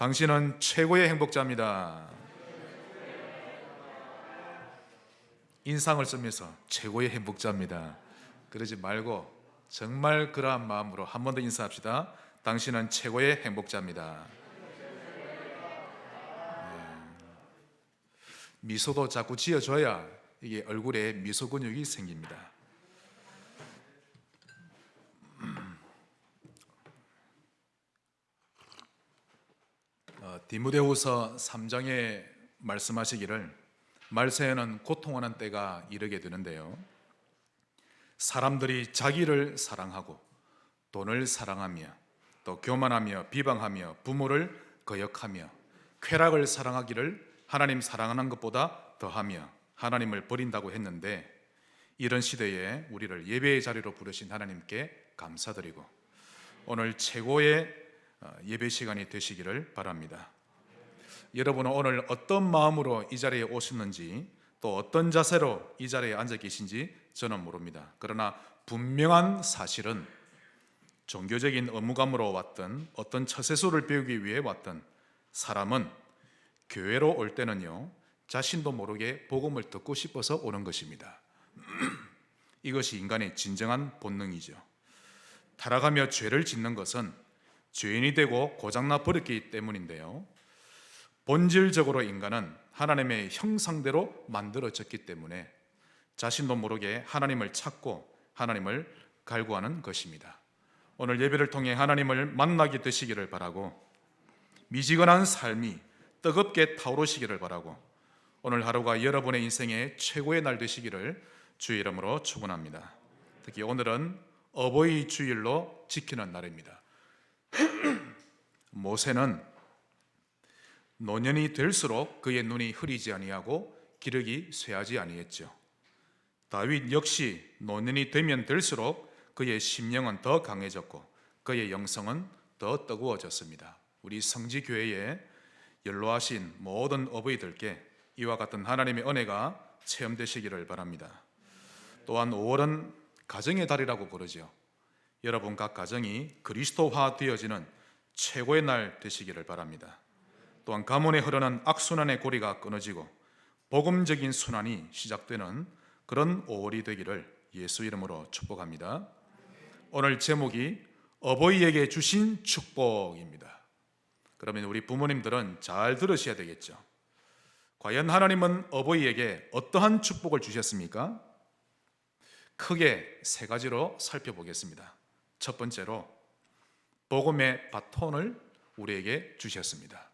당신은 최고의 행복자입니다. 인상을 쓰면서 최고의 행복자입니다. 그러지 말고 정말 그러한 마음으로 한 번 더 인사합시다. 당신은 최고의 행복자입니다. 미소도 자꾸 지어줘야 이게 얼굴에 미소 근육이 생깁니다. 디모데후서 3장에 말씀하시기를 말세에는 고통하는 때가 이르게 되는데요, 사람들이 자기를 사랑하고 돈을 사랑하며 또 교만하며 비방하며 부모를 거역하며 쾌락을 사랑하기를 하나님 사랑하는 것보다 더하며 하나님을 버린다고 했는데, 이런 시대에 우리를 예배의 자리로 부르신 하나님께 감사드리고 오늘 최고의 예배 시간이 되시기를 바랍니다. 여러분은 오늘 어떤 마음으로 이 자리에 오셨는지, 또 어떤 자세로 이 자리에 앉아 계신지 저는 모릅니다. 그러나 분명한 사실은 종교적인 의무감으로 왔던 어떤 처세술을 배우기 위해 왔던 사람은 교회로 올 때는요, 자신도 모르게 복음을 듣고 싶어서 오는 것입니다. 이것이 인간의 진정한 본능이죠. 타락하며 죄를 짓는 것은 죄인이 되고 고장나 버렸기 때문인데요, 본질적으로 인간은 하나님의 형상대로 만들어졌기 때문에 자신도 모르게 하나님을 찾고 하나님을 갈구하는 것입니다. 오늘 예배를 통해 하나님을 만나게 되시기를 바라고, 미지근한 삶이 뜨겁게 타오르시기를 바라고, 오늘 하루가 여러분의 인생의 최고의 날 되시기를 주의 이름으로 축원합니다. 특히 오늘은 어버이 주일로 지키는 날입니다. 모세는 노년이 될수록 그의 눈이 흐리지 아니하고 기력이 쇠하지 아니했죠. 다윗 역시 노년이 되면 될수록 그의 심령은 더 강해졌고 그의 영성은 더 뜨거워졌습니다. 우리 성지교회에 연로하신 모든 어버이들께 이와 같은 하나님의 은혜가 체험되시기를 바랍니다. 또한 5월은 가정의 달이라고 부르죠. 여러분 각 가정이 그리스도화 되어지는 최고의 날 되시기를 바랍니다. 또한 가문에 흐르는 악순환의 고리가 끊어지고 복음적인 순환이 시작되는 그런 5월이 되기를 예수 이름으로 축복합니다. 오늘 제목이 어버이에게 주신 축복입니다. 그러면 우리 부모님들은 잘 들으셔야 되겠죠. 과연 하나님은 어버이에게 어떠한 축복을 주셨습니까? 크게 세 가지로 살펴보겠습니다. 첫 번째로 복음의 바톤을 우리에게 주셨습니다.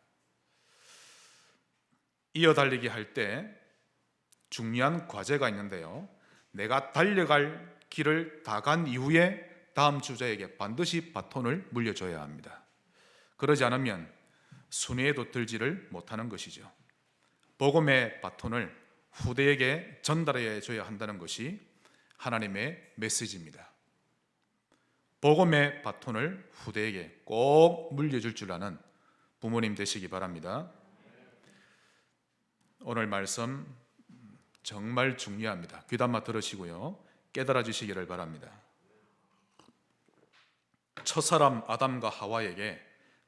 이어달리기 할 때 중요한 과제가 있는데요, 내가 달려갈 길을 다 간 이후에 다음 주자에게 반드시 바톤을 물려줘야 합니다. 그러지 않으면 순회에도 들지를 못하는 것이죠. 복음의 바톤을 후대에게 전달해 줘야 한다는 것이 하나님의 메시지입니다. 복음의 바톤을 후대에게 꼭 물려줄 줄 아는 부모님 되시기 바랍니다. 오늘 말씀 정말 중요합니다. 귀담아 들으시고요, 깨달아 주시기를 바랍니다. 첫사람 아담과 하와에게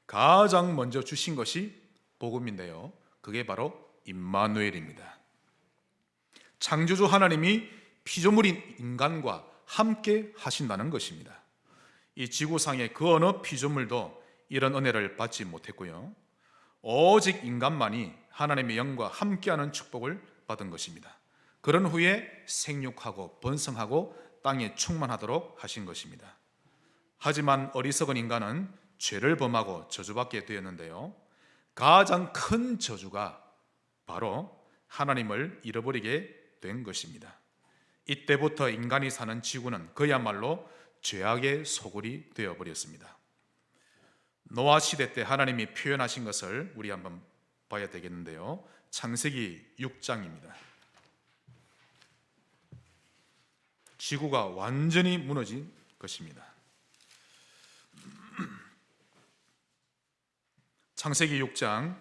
가장 먼저 주신 것이 복음인데요, 그게 바로 임마누엘입니다. 창조주 하나님이 피조물인 인간과 함께 하신다는 것입니다. 이 지구상의 그 어느 피조물도 이런 은혜를 받지 못했고요, 오직 인간만이 하나님의 영과 함께하는 축복을 받은 것입니다. 그런 후에 생육하고 번성하고 땅에 충만하도록 하신 것입니다. 하지만 어리석은 인간은 죄를 범하고 저주받게 되었는데요, 가장 큰 저주가 바로 하나님을 잃어버리게 된 것입니다. 이때부터 인간이 사는 지구는 그야말로 죄악의 소굴이 되어버렸습니다. 노아 시대 때 하나님이 표현하신 것을 우리 한번 봐야 되겠는데요, 창세기 6장입니다. 지구가 완전히 무너진 것입니다. 창세기 6장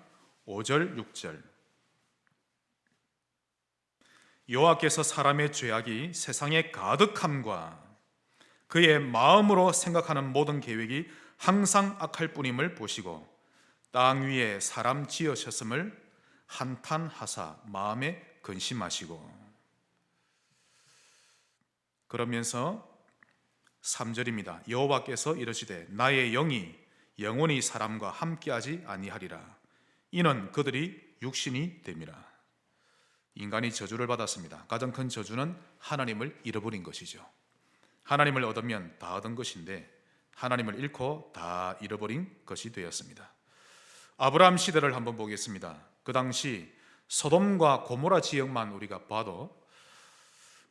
5절 6절. 여호와께서 사람의 죄악이 세상에 가득함과 그의 마음으로 생각하는 모든 계획이 항상 악할 뿐임을 보시고 땅 위에 사람 지으셨음을 한탄하사 마음에 근심하시고. 그러면서 3절입니다. 여호와께서 이르시되 나의 영이 영원히 사람과 함께하지 아니하리라. 이는 그들이 육신이 됨이라. 인간이 저주를 받았습니다. 가장 큰 저주는 하나님을 잃어버린 것이죠. 하나님을 얻으면 다 얻은 것인데 하나님을 잃고 다 잃어버린 것이 되었습니다. 아브라함 시대를 한번 보겠습니다. 그 당시 소돔과 고모라 지역만 우리가 봐도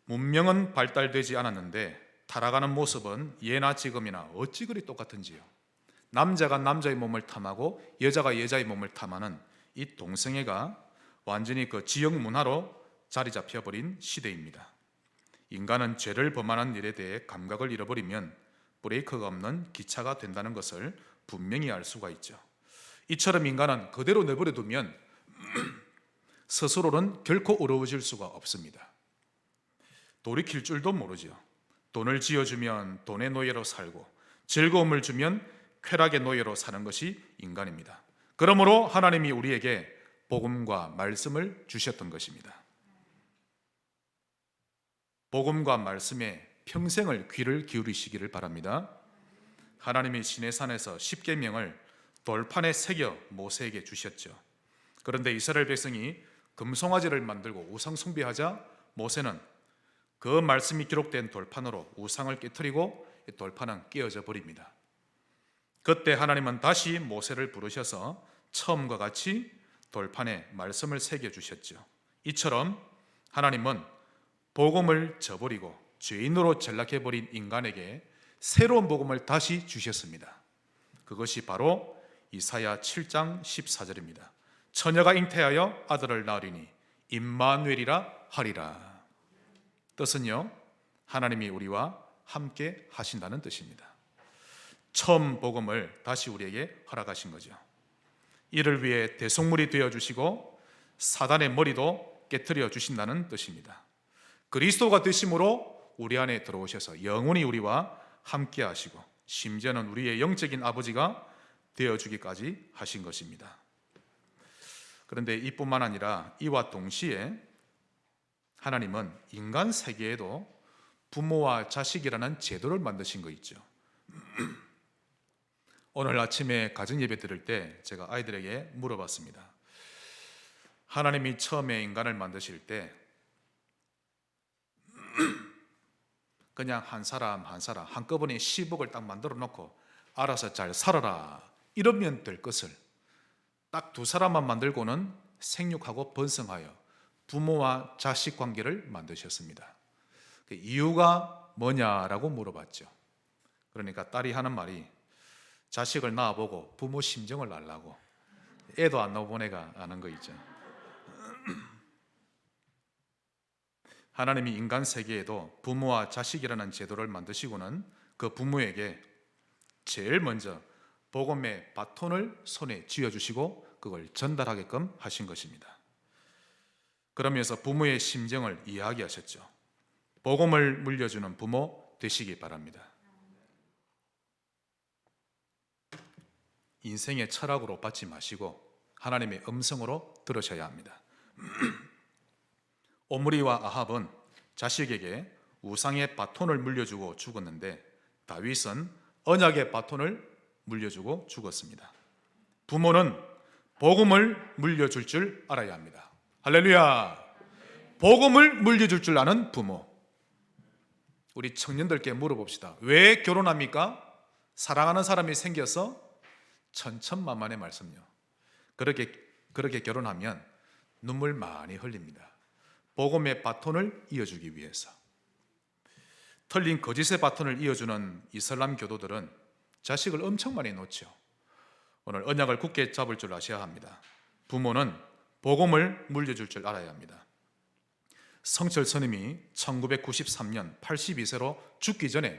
문명은 발달되지 않았는데 타락하는 모습은 예나 지금이나 어찌 그리 똑같은지요. 남자가 남자의 몸을 탐하고 여자가 여자의 몸을 탐하는 이 동성애가 완전히 그 지역 문화로 자리 잡혀버린 시대입니다. 인간은 죄를 범하는 일에 대해 감각을 잃어버리면 브레이크가 없는 기차가 된다는 것을 분명히 알 수가 있죠. 이처럼 인간은 그대로 내버려 두면 스스로는 결코 어려워질 수가 없습니다. 돌이킬 줄도 모르죠. 돈을 지어주면 돈의 노예로 살고 즐거움을 주면 쾌락의 노예로 사는 것이 인간입니다. 그러므로 하나님이 우리에게 복음과 말씀을 주셨던 것입니다. 복음과 말씀에 평생을 귀를 기울이시기를 바랍니다. 하나님이 시내산에서 십계명을 돌판에 새겨 모세에게 주셨죠. 그런데 이스라엘 백성이 금송아지를 만들고 우상 숭배하자 모세는 그 말씀이 기록된 돌판으로 우상을 깨트리고 돌판은 깨어져 버립니다. 그때 하나님은 다시 모세를 부르셔서 처음과 같이 돌판에 말씀을 새겨 주셨죠. 이처럼 하나님은 복음을 저버리고 죄인으로 전락해버린 인간에게 새로운 복음을 다시 주셨습니다. 그것이 바로 이사야 7장 14절입니다. 처녀가 잉태하여 아들을 낳으리니 임마누엘이라 하리라. 뜻은요, 하나님이 우리와 함께 하신다는 뜻입니다. 처음 복음을 다시 우리에게 허락하신 거죠. 이를 위해 대속물이 되어주시고 사단의 머리도 깨트려 주신다는 뜻입니다. 그리스도가 되심으로 우리 안에 들어오셔서 영원히 우리와 함께 하시고 심지어는 우리의 영적인 아버지가 되어주기까지 하신 것입니다. 그런데 이뿐만 아니라 이와 동시에 하나님은 인간 세계에도 부모와 자식이라는 제도를 만드신 거 있죠. 오늘 아침에 가정예배 드릴 때 제가 아이들에게 물어봤습니다. 하나님이 처음에 인간을 만드실 때 그냥 한 사람 한꺼번에 10억을 딱 만들어 놓고 알아서 잘 살아라 이러면 될 것을 딱 두 사람만 만들고는 생육하고 번성하여 부모와 자식 관계를 만드셨습니다. 그 이유가 뭐냐라고 물어봤죠. 그러니까 딸이 하는 말이 자식을 낳아보고 부모 심정을 알라고. 애도 안 낳아본 애가 아는 거 있죠. 하나님이 인간 세계에도 부모와 자식이라는 제도를 만드시고는 그 부모에게 제일 먼저 복음의 바톤을 손에 쥐어주시고 그걸 전달하게끔 하신 것입니다. 그러면서 부모의 심정을 이야기하셨죠. 복음을 물려주는 부모 되시기 바랍니다. 인생의 철학으로 받지 마시고 하나님의 음성으로 들으셔야 합니다. 오므리와 아합은 자식에게 우상의 바톤을 물려주고 죽었는데 다윗은 언약의 바톤을 물려주고 죽었습니다. 부모는 복음을 물려줄 줄 알아야 합니다. 할렐루야! 복음을 물려줄 줄 아는 부모. 우리 청년들께 물어봅시다. 왜 결혼합니까? 사랑하는 사람이 생겨서 천천만만의 말씀요. 그렇게 결혼하면 눈물 많이 흘립니다. 복음의 바톤을 이어주기 위해서. 틀린 거짓의 바톤을 이어주는 이슬람 교도들은 자식을 엄청 많이 놓죠. 오늘 언약을 굳게 잡을 줄 아셔야 합니다. 부모는 복음을 물려줄 줄 알아야 합니다. 성철 스님이 1993년 82세로 죽기 전에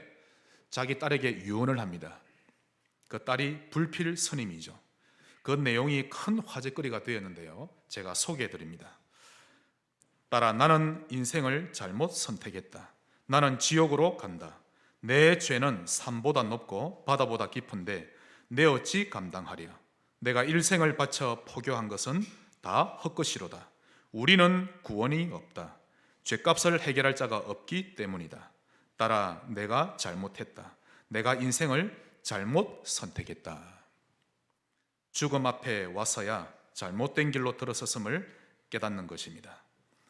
자기 딸에게 유언을 합니다. 그 딸이 불필 스님이죠. 그 내용이 큰 화제거리가 되었는데요. 제가 소개해 드립니다. 딸아, 나는 인생을 잘못 선택했다. 나는 지옥으로 간다. 내 죄는 산보다 높고 바다보다 깊은데 내 어찌 감당하랴. 내가 일생을 바쳐 포교한 것은 다 헛것이로다. 우리는 구원이 없다. 죄값을 해결할 자가 없기 때문이다. 따라 내가 잘못했다. 내가 인생을 잘못 선택했다. 죽음 앞에 와서야 잘못된 길로 들어섰음을 깨닫는 것입니다.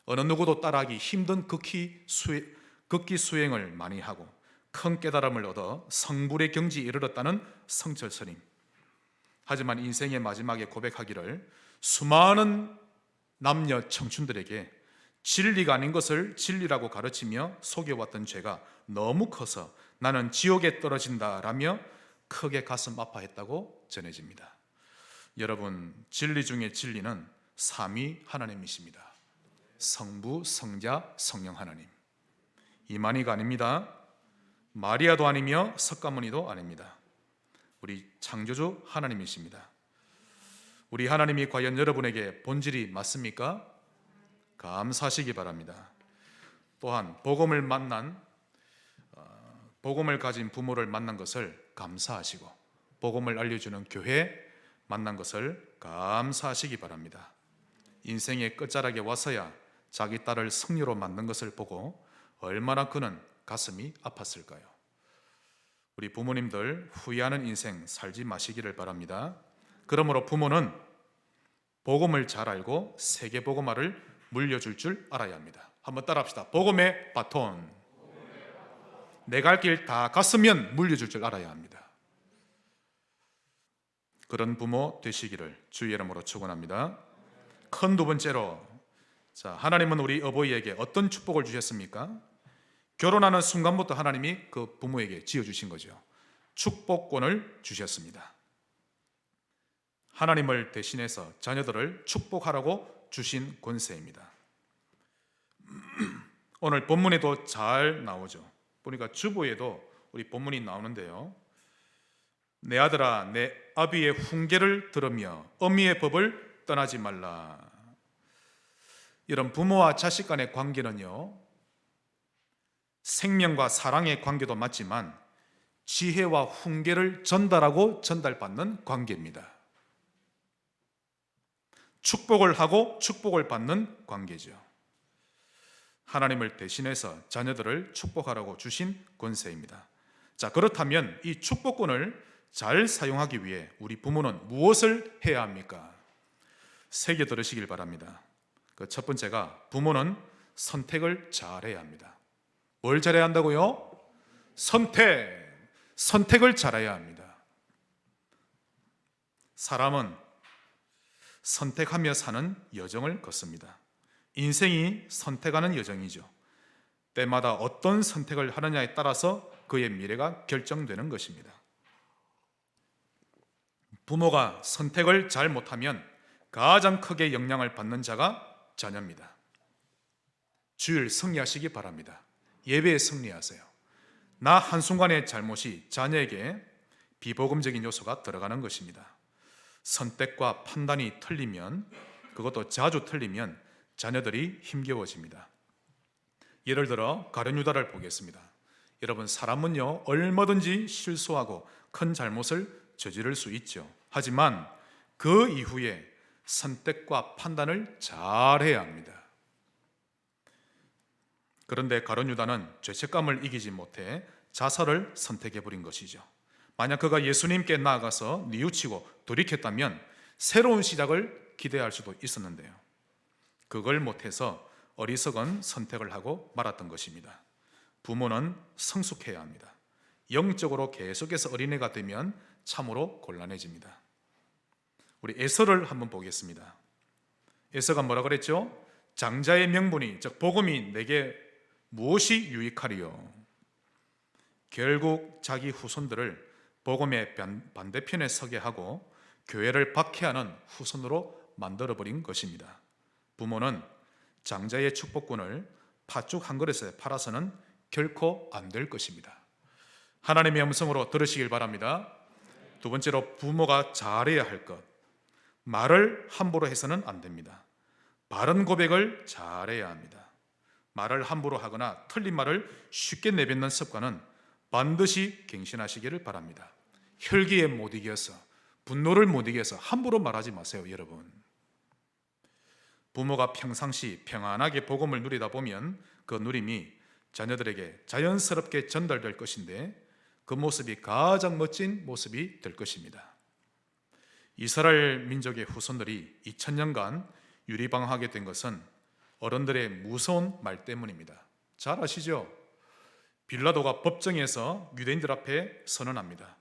어느 누구도 따라하기 힘든 극기 수행을 많이 하고 큰 깨달음을 얻어 성불의 경지에 이르렀다는 성철 스님. 하지만 인생의 마지막에 고백하기를 수많은 남녀 청춘들에게 진리가 아닌 것을 진리라고 가르치며 속여왔던 죄가 너무 커서 나는 지옥에 떨어진다라며 크게 가슴 아파했다고 전해집니다. 여러분, 진리 중에 진리는 삼위 하나님이십니다. 성부, 성자, 성령 하나님. 이만희가 아닙니다. 마리아도 아니며 석가모니도 아닙니다. 우리 창조주 하나님이십니다. 우리 하나님이 과연 여러분에게 본질이 맞습니까? 감사하시기 바랍니다. 또한 복음을 가진 부모를 만난 것을 감사하시고 복음을 알려주는 교회 만난 것을 감사하시기 바랍니다. 인생의 끝자락에 와서야 자기 딸을 승려로 만든 것을 보고 얼마나 그는 가슴이 아팠을까요? 우리 부모님들 후회하는 인생 살지 마시기를 바랍니다. 그러므로 부모는 복음을 잘 알고 세계복음화를 물려줄 줄 알아야 합니다. 한번 따라합시다. 복음의 바톤. 내가 갈 길 다 갔으면 물려줄 줄 알아야 합니다. 그런 부모 되시기를 주의 이름으로 축원합니다. 큰 두 번째로, 하나님은 우리 어버이에게 어떤 축복을 주셨습니까? 결혼하는 순간부터 하나님이 그 부모에게 지어주신 거죠. 축복권을 주셨습니다. 하나님을 대신해서 자녀들을 축복하라고 주신 권세입니다. 오늘 본문에도 잘 나오죠. 보니까 주보에도 우리 본문이 나오는데요. 내 아들아, 내 아비의 훈계를 들으며 어미의 법을 떠나지 말라. 이런 부모와 자식 간의 관계는요, 생명과 사랑의 관계도 맞지만 지혜와 훈계를 전달하고 전달받는 관계입니다. 축복을 하고 축복을 받는 관계죠. 하나님을 대신해서 자녀들을 축복하라고 주신 권세입니다. 그렇다면 이 축복권을 잘 사용하기 위해 우리 부모는 무엇을 해야 합니까? 새겨 들으시길 바랍니다. 그 첫 번째가 부모는 선택을 잘해야 합니다. 뭘 잘해야 한다고요? 선택을 잘해야 합니다. 사람은 선택하며 사는 여정을 걷습니다. 인생이 선택하는 여정이죠. 때마다 어떤 선택을 하느냐에 따라서 그의 미래가 결정되는 것입니다. 부모가 선택을 잘 못하면 가장 크게 영향을 받는 자가 자녀입니다. 주일 승리하시기 바랍니다. 예배에 승리하세요. 나 한순간의 잘못이 자녀에게 비복음적인 요소가 들어가는 것입니다. 선택과 판단이 틀리면, 그것도 자주 틀리면 자녀들이 힘겨워집니다. 예를 들어 가룟 유다를 보겠습니다. 여러분, 사람은요 얼마든지 실수하고 큰 잘못을 저지를 수 있죠. 하지만 그 이후에 선택과 판단을 잘해야 합니다. 그런데 가룟 유다는 죄책감을 이기지 못해 자살을 선택해버린 것이죠. 만약 그가 예수님께 나아가서 뉘우치고 돌이켰다면 새로운 시작을 기대할 수도 있었는데요. 그걸 못해서 어리석은 선택을 하고 말았던 것입니다. 부모는 성숙해야 합니다. 영적으로 계속해서 어린애가 되면 참으로 곤란해집니다. 우리 에서를 한번 보겠습니다. 에서가 뭐라 그랬죠? 장자의 명분이, 즉 복음이 내게 무엇이 유익하리요? 결국 자기 후손들을 복음의 반대편에 서게 하고 교회를 박해하는 후손으로 만들어버린 것입니다. 부모는 장자의 축복권을 팥죽 한 그릇에 팔아서는 결코 안 될 것입니다. 하나님의 음성으로 들으시길 바랍니다. 두 번째로, 부모가 잘해야 할 것. 말을 함부로 해서는 안 됩니다. 바른 고백을 잘해야 합니다. 말을 함부로 하거나 틀린 말을 쉽게 내뱉는 습관은 반드시 갱신하시기를 바랍니다. 혈기에 못 이겨서 분노를 못 이겨서 함부로 말하지 마세요, 여러분. 부모가 평상시 평안하게 복음을 누리다 보면 그 누림이 자녀들에게 자연스럽게 전달될 것인데 그 모습이 가장 멋진 모습이 될 것입니다. 이스라엘 민족의 후손들이 2000년간 유리방황하게 된 것은 어른들의 무서운 말 때문입니다. 잘 아시죠? 빌라도가 법정에서 유대인들 앞에 선언합니다.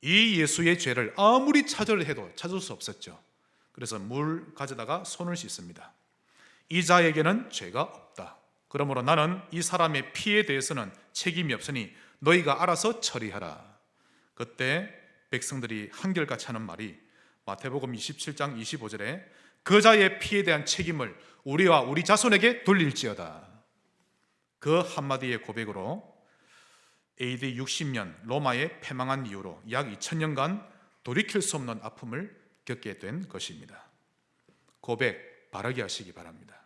이 예수의 죄를 아무리 찾으려 해도 찾을 수 없었죠. 그래서 물 가져다가 손을 씻습니다. 이 자에게는 죄가 없다. 그러므로 나는 이 사람의 피에 대해서는 책임이 없으니 너희가 알아서 처리하라. 그때 백성들이 한결같이 하는 말이 마태복음 27장 25절에 그 자의 피에 대한 책임을 우리와 우리 자손에게 돌릴지어다. 그 한마디의 고백으로 AD 60년 로마에 패망한 이후로 약 2000년간 돌이킬 수 없는 아픔을 겪게 된 것입니다. 고백 바르게 하시기 바랍니다.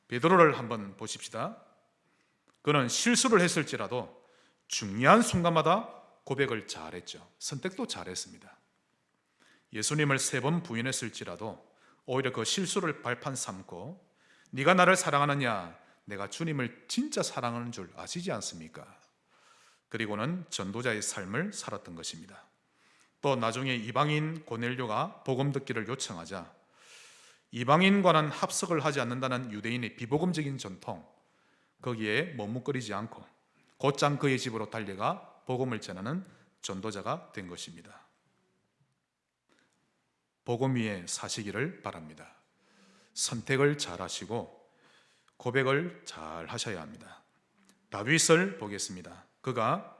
베드로를 한번 보십시다. 그는 실수를 했을지라도 중요한 순간마다 고백을 잘했죠. 선택도 잘했습니다. 예수님을 3번 부인했을지라도 오히려 그 실수를 발판 삼고 네가 나를 사랑하느냐, 내가 주님을 진짜 사랑하는 줄 아시지 않습니까? 그리고는 전도자의 삶을 살았던 것입니다. 또 나중에 이방인 고넬료가 복음 듣기를 요청하자 이방인과는 합석을 하지 않는다는 유대인의 비복음적인 전통, 거기에 머뭇거리지 않고 곧장 그의 집으로 달려가 복음을 전하는 전도자가 된 것입니다. 복음 위에 사시기를 바랍니다. 선택을 잘 하시고 고백을 잘 하셔야 합니다. 다윗을 보겠습니다. 그가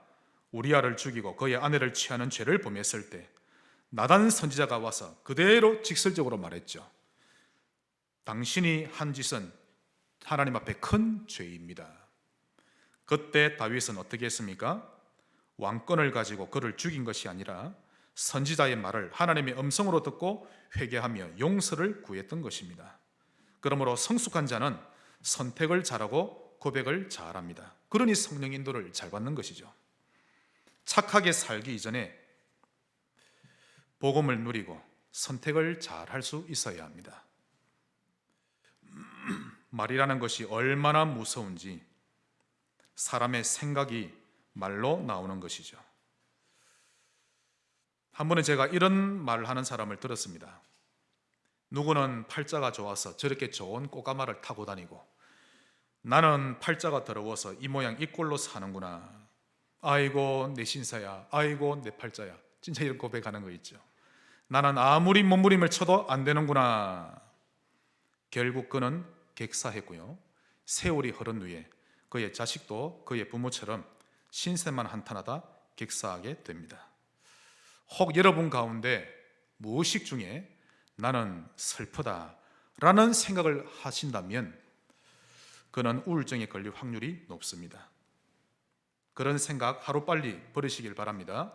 우리아를 죽이고 그의 아내를 취하는 죄를 범했을 때 나단 선지자가 와서 그대로 직설적으로 말했죠. 당신이 한 짓은 하나님 앞에 큰 죄입니다. 그때 다윗은 어떻게 했습니까? 왕권을 가지고 그를 죽인 것이 아니라 선지자의 말을 하나님의 음성으로 듣고 회개하며 용서를 구했던 것입니다. 그러므로 성숙한 자는 선택을 잘하고 고백을 잘합니다. 그러니 성령 인도를 잘 받는 것이죠. 착하게 살기 이전에 복음을 누리고 선택을 잘 할 수 있어야 합니다. 말이라는 것이 얼마나 무서운지 사람의 생각이 말로 나오는 것이죠. 한 번은 제가 이런 말을 하는 사람을 들었습니다. 누구는 팔자가 좋아서 저렇게 좋은 꽃가마를 타고 다니고 나는 팔자가 더러워서 이 모양 이 꼴로 사는구나. 아이고 내 신사야, 아이고 내 팔자야. 진짜 이런 고백하는 거 있죠. 나는 아무리 몸부림을 쳐도 안 되는구나. 결국 그는 객사했고요. 세월이 흐른 후에 그의 자식도 그의 부모처럼 신세만 한탄하다 객사하게 됩니다. 혹 여러분 가운데 무의식 중에 나는 슬프다라는 생각을 하신다면 그는 우울증에 걸릴 확률이 높습니다. 그런 생각 하루빨리 버리시길 바랍니다.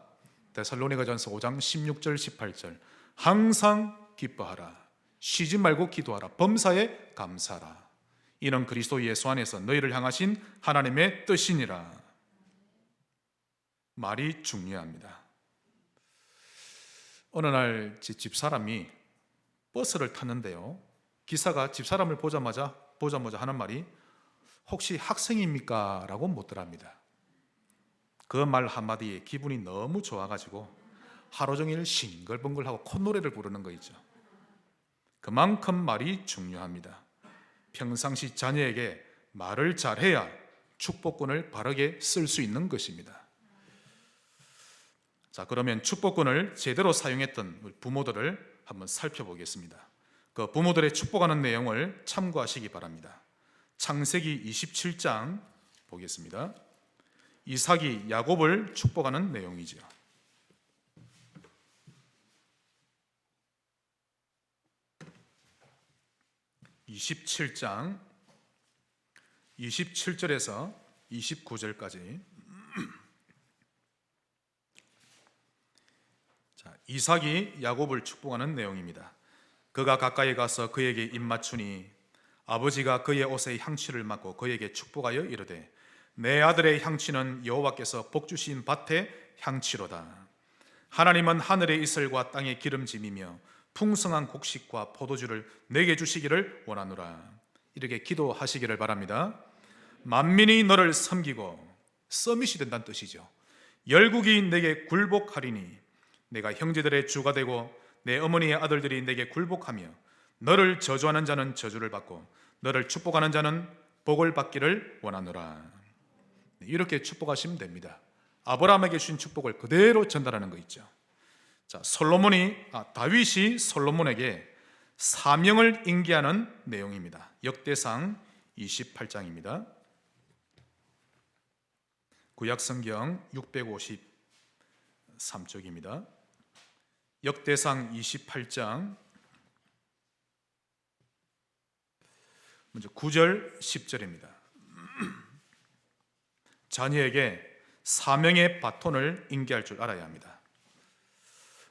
데살로니가전서 5장 16절 18절 항상 기뻐하라, 쉬지 말고 기도하라, 범사에 감사하라. 이는 그리스도 예수 안에서 너희를 향하신 하나님의 뜻이니라. 말이 중요합니다. 어느 날 제 집사람이 버스를 탔는데요, 기사가 집사람을 보자마자 하는 말이 혹시 학생입니까? 라고 묻더랍니다. 그 말 한마디에 기분이 너무 좋아가지고 하루 종일 싱글벙글하고 콧노래를 부르는 거 있죠. 그만큼 말이 중요합니다. 평상시 자녀에게 말을 잘해야 축복권을 바르게 쓸 수 있는 것입니다. 자, 그러면 축복권을 제대로 사용했던 우리 부모들을 한번 살펴보겠습니다. 그 부모들의 축복하는 내용을 참고하시기 바랍니다. 창세기 27장 보겠습니다. 이삭이 야곱을 축복하는 내용이죠. (27장) 27절에서 29절까지 이삭이 야곱을 축복하는 내용입니다. 그가 가까이 가서 그에게 입맞추니 아버지가 그의 옷에 향취를 맡고 그에게 축복하여 이르되 내 아들의 향취는 여호와께서 복주신 밭의 향취로다. 하나님은 하늘의 이슬과 땅의 기름짐이며 풍성한 곡식과 포도주를 내게 주시기를 원하노라. 이렇게 기도하시기를 바랍니다. 만민이 너를 섬기고, 서밋이 된다는 뜻이죠. 열국이 내게 굴복하리니 내가 형제들의 주가 되고 내 어머니의 아들들이 내게 굴복하며, 너를 저주하는 자는 저주를 받고 너를 축복하는 자는 복을 받기를 원하노라. 이렇게 축복하시면 됩니다. 아브라함에게 주신 축복을 그대로 전달하는 거 있죠. 자, 다윗이 솔로몬에게 사명을 인계하는 내용입니다. 역대상 28장입니다. 구약성경 653쪽입니다. 역대상 28장 먼저 9절 10절입니다. 자녀에게 사명의 바톤을 인계할 줄 알아야 합니다.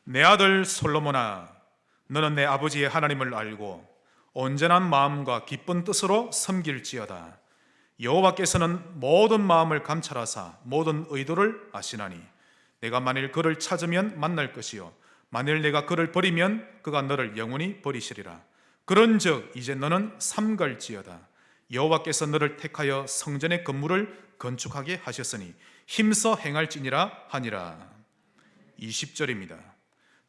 내 아들 솔로몬아, 너는 내 아버지의 하나님을 알고 온전한 마음과 기쁜 뜻으로 섬길지어다. 여호와께서는 모든 마음을 감찰하사 모든 의도를 아시나니 내가 만일 그를 찾으면 만날 것이요 만일 내가 그를 버리면 그가 너를 영원히 버리시리라. 그런즉 이제 너는 삼갈지어다. 여호와께서 너를 택하여 성전의 건물을 건축하게 하셨으니 힘써 행할지니라 하니라. 20절입니다.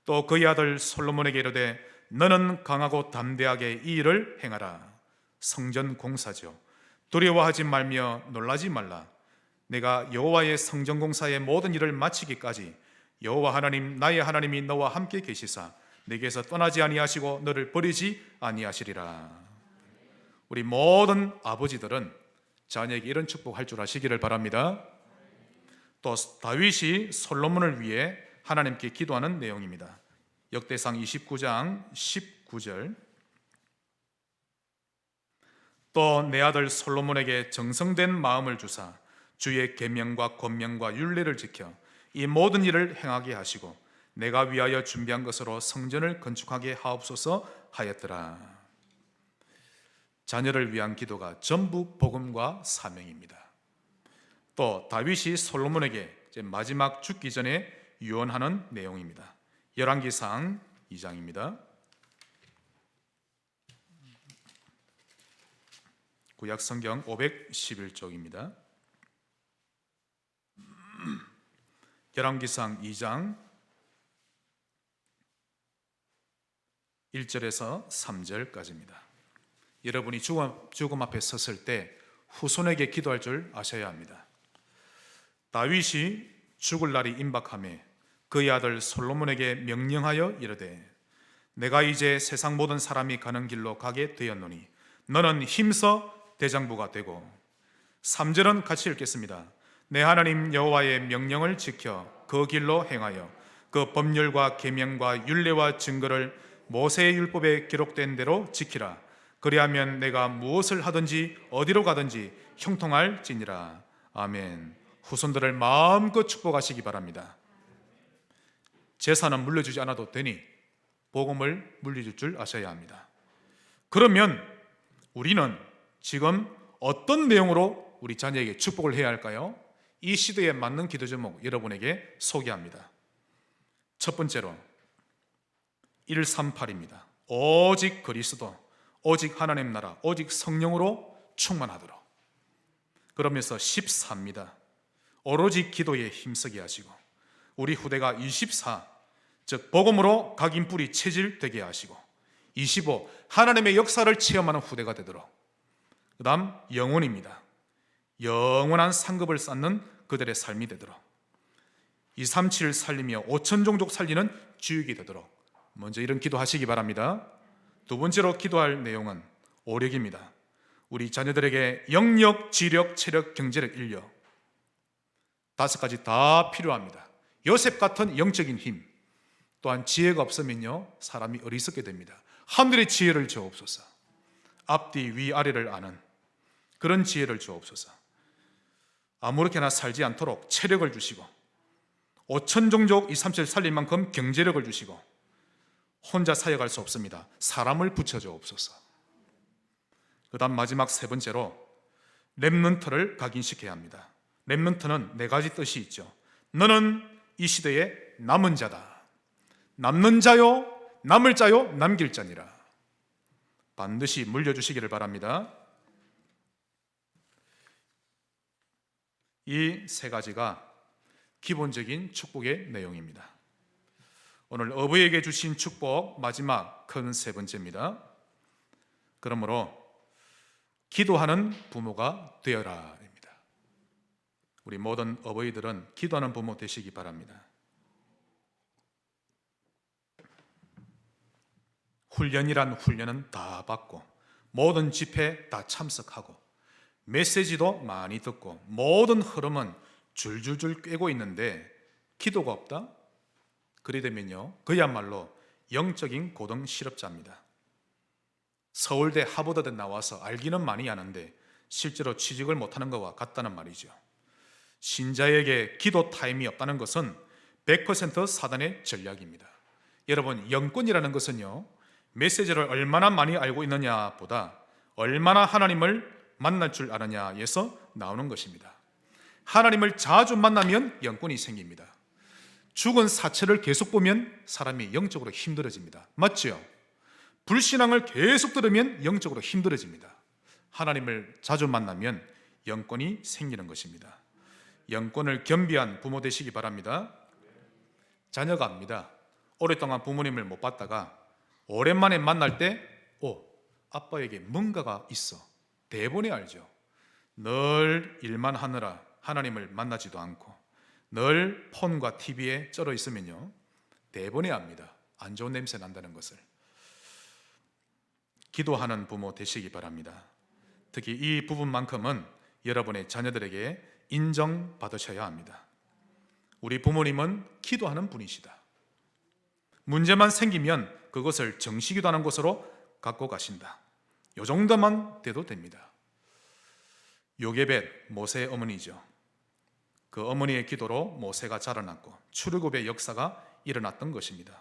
또 그의 아들 솔로몬에게 이르되 너는 강하고 담대하게 이 일을 행하라. 성전 공사죠. 두려워하지 말며 놀라지 말라. 내가 여호와의 성전 공사의 모든 일을 마치기까지 여호와 하나님 나의 하나님이 너와 함께 계시사 내게서 떠나지 아니하시고 너를 버리지 아니하시리라. 우리 모든 아버지들은 자녀에게 이런 축복할 줄 아시기를 바랍니다. 또 다윗이 솔로몬을 위해 하나님께 기도하는 내용입니다. 역대상 29장 19절. 또 내 아들 솔로몬에게 정성된 마음을 주사 주의 계명과 권명과 율례를 지켜 이 모든 일을 행하게 하시고 내가 위하여 준비한 것으로 성전을 건축하게 하옵소서 하였더라. 자녀를 위한 기도가 전부 복음과 사명입니다. 또 다윗이 솔로몬에게 마지막 죽기 전에 유언하는 내용입니다. 열왕기상 2장입니다. 구약성경 511쪽입니다. 열왕기상 2장 1절에서 3절까지입니다. 여러분이 죽음 앞에 섰을 때 후손에게 기도할 줄 아셔야 합니다. 다윗이 죽을 날이 임박하매 그의 아들 솔로몬에게 명령하여 이르되 내가 이제 세상 모든 사람이 가는 길로 가게 되었노니 너는 힘써 대장부가 되고, 3절은 같이 읽겠습니다. 내 하나님 여호와의 명령을 지켜 그 길로 행하여 그 법률과 계명과 율례와 증거를 모세의 율법에 기록된 대로 지키라. 그리하면 내가 무엇을 하든지 어디로 가든지 형통할지니라. 아멘. 후손들을 마음껏 축복하시기 바랍니다. 재산은 물려주지 않아도 되니 복음을 물려줄 줄 아셔야 합니다. 그러면 우리는 지금 어떤 내용으로 우리 자녀에게 축복을 해야 할까요? 이 시대에 맞는 기도 제목 여러분에게 소개합니다. 첫 번째로 138입니다. 오직 그리스도, 오직 하나님 나라, 오직 성령으로 충만하도록. 그러면서 14입니다. 오로지 기도에 힘쓰게 하시고, 우리 후대가 24, 즉 복음으로 각인뿌리 체질되게 하시고, 25, 하나님의 역사를 체험하는 후대가 되도록. 그 다음 영혼입니다. 영원한 상급을 쌓는 그들의 삶이 되도록. 237 살리며 5천 종족 살리는 주역이 되도록 먼저 이런 기도하시기 바랍니다. 두 번째로 기도할 내용은 오력입니다. 우리 자녀들에게 영력, 지력, 체력, 경제력, 인력 5가지 다 필요합니다. 요셉 같은 영적인 힘, 또한 지혜가 없으면요 사람이 어리석게 됩니다. 하늘의 지혜를 주옵소서. 앞뒤 위아래를 아는 그런 지혜를 주옵소서. 아무렇게나 살지 않도록 체력을 주시고, 5천 종족 237 살릴 만큼 경제력을 주시고, 혼자 사역할 수 없습니다. 사람을 붙여주옵소서. 그 다음 마지막 세 번째로 렘넌트를 각인시켜야 합니다. 렘넌트는 4가지 뜻이 있죠. 너는 이 시대의 남은 자다. 남는 자요, 남을 자요, 남길 자니라. 반드시 물려주시기를 바랍니다. 이 세 가지가 기본적인 축복의 내용입니다. 오늘 어부에게 주신 축복 마지막 큰 세 번째입니다. 그러므로 기도하는 부모가 되어라입니다. 우리 모든 어버이들은 기도하는 부모 되시기 바랍니다. 훈련은 다 받고 모든 집회 다 참석하고 메시지도 많이 듣고 모든 흐름은 줄줄줄 꿰고 있는데 기도가 없다? 그리 되면요, 그야말로 영적인 고등 실업자입니다. 서울대 하버드대 나와서 알기는 많이 아는데 실제로 취직을 못하는 것과 같다는 말이죠. 신자에게 기도 타임이 없다는 것은 100% 사단의 전략입니다. 여러분, 영권이라는 것은요, 메시지를 얼마나 많이 알고 있느냐 보다 얼마나 하나님을 만날 줄 아느냐에서 나오는 것입니다. 하나님을 자주 만나면 영권이 생깁니다. 죽은 사체를 계속 보면 사람이 영적으로 힘들어집니다. 맞죠? 불신앙을 계속 들으면 영적으로 힘들어집니다. 하나님을 자주 만나면 영권이 생기는 것입니다. 영권을 겸비한 부모 되시기 바랍니다. 자녀가 압니다. 오랫동안 부모님을 못 봤다가 오랜만에 만날 때 아빠에게 뭔가가 있어. 대본에 알죠. 늘 일만 하느라 하나님을 만나지도 않고 늘 폰과 TV에 쩔어 있으면요, 대본에 압니다. 안 좋은 냄새 난다는 것을. 기도하는 부모 되시기 바랍니다. 특히 이 부분만큼은 여러분의 자녀들에게 인정받으셔야 합니다. 우리 부모님은 기도하는 분이시다. 문제만 생기면 그것을 정시기도하는 곳으로 갖고 가신다. 요 정도만 돼도 됩니다. 요게벳, 모세의 어머니죠. 그 어머니의 기도로 모세가 자라났고 출애굽의 역사가 일어났던 것입니다.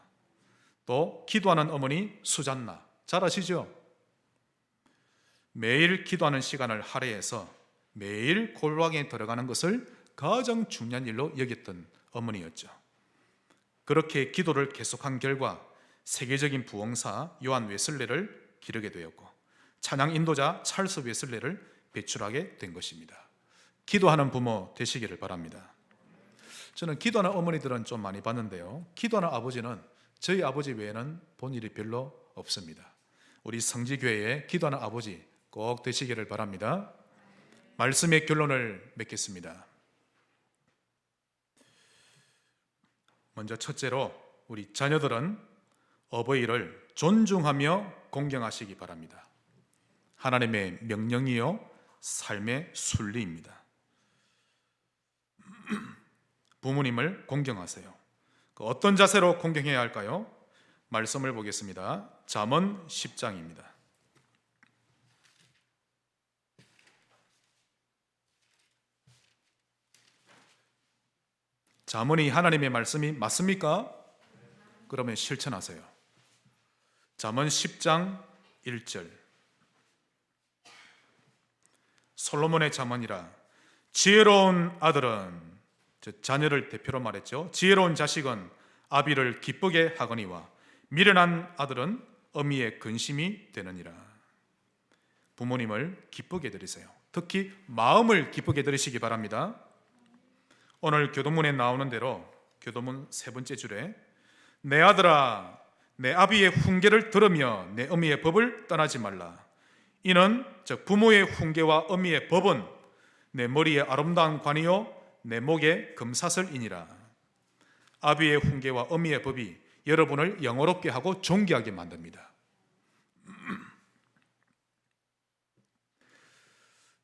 또 기도하는 어머니 수잔나, 잘 아시죠? 매일 기도하는 시간을 할애해서 매일 골방에 들어가는 것을 가장 중요한 일로 여겼던 어머니였죠. 그렇게 기도를 계속한 결과 세계적인 부흥사 요한 웨슬레를 기르게 되었고 찬양 인도자 찰스 웨슬레를 배출하게 된 것입니다. 기도하는 부모 되시기를 바랍니다. 저는 기도하는 어머니들은 좀 많이 봤는데요, 기도하는 아버지는 저희 아버지 외에는 본 일이 별로 없습니다. 우리 성지교회에 기도하는 아버지 꼭 되시기를 바랍니다. 말씀의 결론을 맺겠습니다. 먼저 첫째로 우리 자녀들은 어버이를 존중하며 공경하시기 바랍니다. 하나님의 명령이요 삶의 순리입니다. 부모님을 공경하세요. 어떤 자세로 공경해야 할까요? 말씀을 보겠습니다. 잠언 10장입니다. 잠언이 하나님의 말씀이 맞습니까? 그러면 실천하세요. 잠언 10장 1절. 솔로몬의 잠언이라. 지혜로운 아들은, 자녀를 대표로 말했죠. 지혜로운 자식은 아비를 기쁘게 하거니와 미련한 아들은 어미의 근심이 되느니라. 부모님을 기쁘게 드리세요. 특히 마음을 기쁘게 드리시기 바랍니다. 오늘 교도문에 나오는 대로 교도문 세 번째 줄에 내 아들아 내 아비의 훈계를 들으며 내 어미의 법을 떠나지 말라. 이는 즉 부모의 훈계와 어미의 법은 내 머리에 아름다운 관이요 내 목에 금사슬이니라. 아비의 훈계와 어미의 법이 여러분을 영어롭게 하고 존귀하게 만듭니다.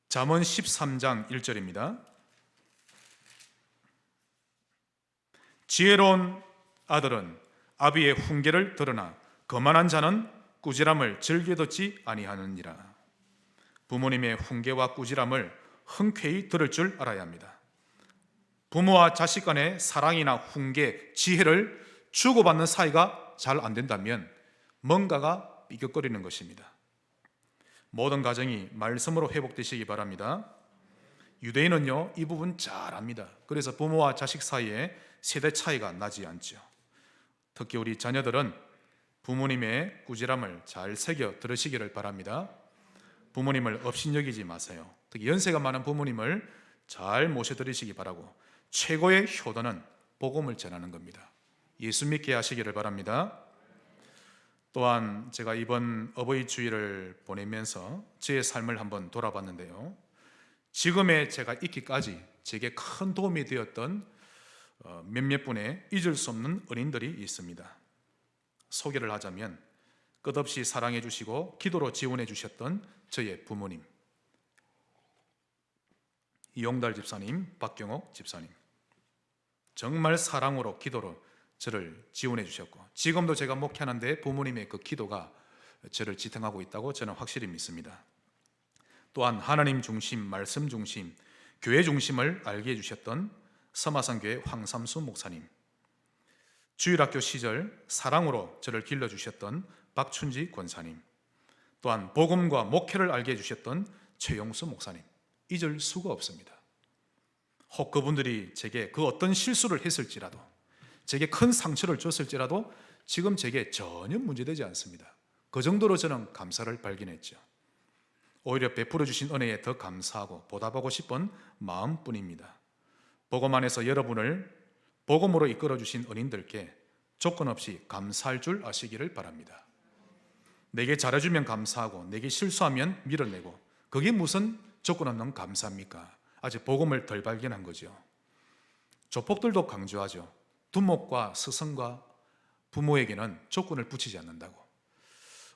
잠언 13장 1절입니다. 지혜로운 아들은 아비의 훈계를 들으나 거만한 자는 꾸지람을 즐겨 듣지 아니하느니라. 부모님의 훈계와 꾸지람을 흔쾌히 들을 줄 알아야 합니다. 부모와 자식 간의 사랑이나 훈계, 지혜를 주고받는 사이가 잘 안 된다면 뭔가가 삐걱거리는 것입니다. 모든 가정이 말씀으로 회복되시기 바랍니다. 유대인은요, 이 부분 잘 압니다. 그래서 부모와 자식 사이에 세대 차이가 나지 않죠. 특히 우리 자녀들은 부모님의 꾸지람을 잘 새겨 들으시기를 바랍니다. 부모님을 업신여기지 마세요. 특히 연세가 많은 부모님을 잘 모셔드리시기 바라고, 최고의 효도는 복음을 전하는 겁니다. 예수 믿게 하시기를 바랍니다. 또한 제가 이번 어버이 주일을 보내면서 제 삶을 한번 돌아봤는데요, 지금의 제가 있기까지 제게 큰 도움이 되었던 몇몇 분의 잊을 수 없는 은인들이 있습니다. 소개를 하자면 끝없이 사랑해 주시고 기도로 지원해 주셨던 저의 부모님, 이용달 집사님, 박경옥 집사님, 정말 사랑으로 기도로 저를 지원해 주셨고, 지금도 제가 목회하는데 부모님의 그 기도가 저를 지탱하고 있다고 저는 확실히 믿습니다. 또한 하나님 중심, 말씀 중심, 교회 중심을 알게 해주셨던 서마산교회 황삼수 목사님, 주일학교 시절 사랑으로 저를 길러주셨던 박춘지 권사님, 또한 복음과 목회를 알게 해주셨던 최용수 목사님, 잊을 수가 없습니다. 혹 그분들이 제게 그 어떤 실수를 했을지라도, 제게 큰 상처를 줬을지라도 지금 제게 전혀 문제되지 않습니다. 그 정도로 저는 감사를 발견했죠. 오히려 베풀어 주신 은혜에 더 감사하고 보답하고 싶은 마음뿐입니다. 복음 안에서 여러분을 복음으로 이끌어 주신 은인들께 조건 없이 감사할 줄 아시기를 바랍니다. 내게 잘해주면 감사하고 내게 실수하면 밀어내고, 그게 무슨 조건 없는 감사입니까? 아직 복음을 덜 발견한 거죠. 조폭들도 강조하죠. 두목과 스승과 부모에게는 조건을 붙이지 않는다고.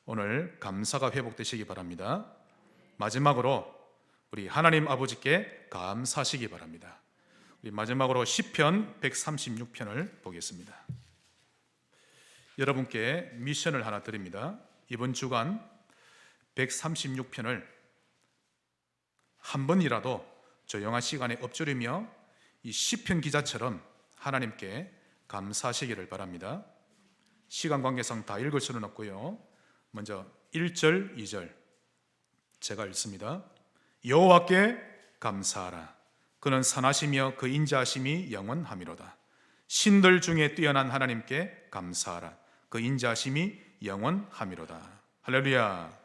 오늘 감사가 회복되시기 바랍니다. 마지막으로 우리 하나님 아버지께 감사하시기 바랍니다. 우리 마지막으로 시편 136편을 보겠습니다. 여러분께 미션을 하나 드립니다. 이번 주간 136편을 한 번이라도 조용한 시간에 엎주리며 이 시편 기자처럼 하나님께 감사하시기를 바랍니다. 시간 관계상 다 읽을 수는 없고요. 먼저 1절, 2절 제가 읽습니다. 여호와께 감사하라. 그는 선하시며 그 인자하심이 영원하미로다. 신들 중에 뛰어난 하나님께 감사하라. 그 인자하심이 영원하미로다. 할렐루야.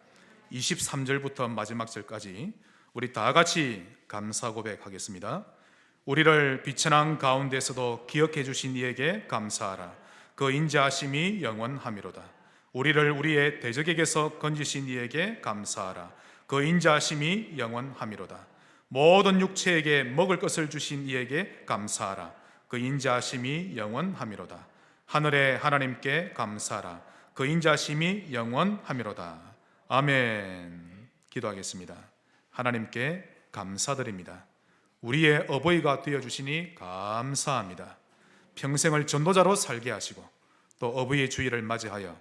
23절부터 마지막 절까지 우리 다 같이 감사 고백하겠습니다. 우리를 비천한 가운데서도 기억해 주신 이에게 감사하라. 그 인자하심이 영원하미로다. 우리를 우리의 대적에게서 건지신 이에게 감사하라. 그 인자하심이 영원하미로다. 모든 육체에게 먹을 것을 주신 이에게 감사하라. 그 인자하심이 영원하미로다. 하늘의 하나님께 감사하라. 그 인자하심이 영원하미로다. 아멘. 기도하겠습니다. 하나님께 감사드립니다. 우리의 어버이가 되어주시니 감사합니다. 평생을 전도자로 살게 하시고 또 어버이의 주일을 맞이하여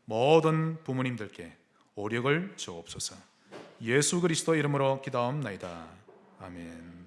모든 부모님들께 오력을 주옵소서. 예수 그리스도 이름으로 기도하옵나이다. 아멘.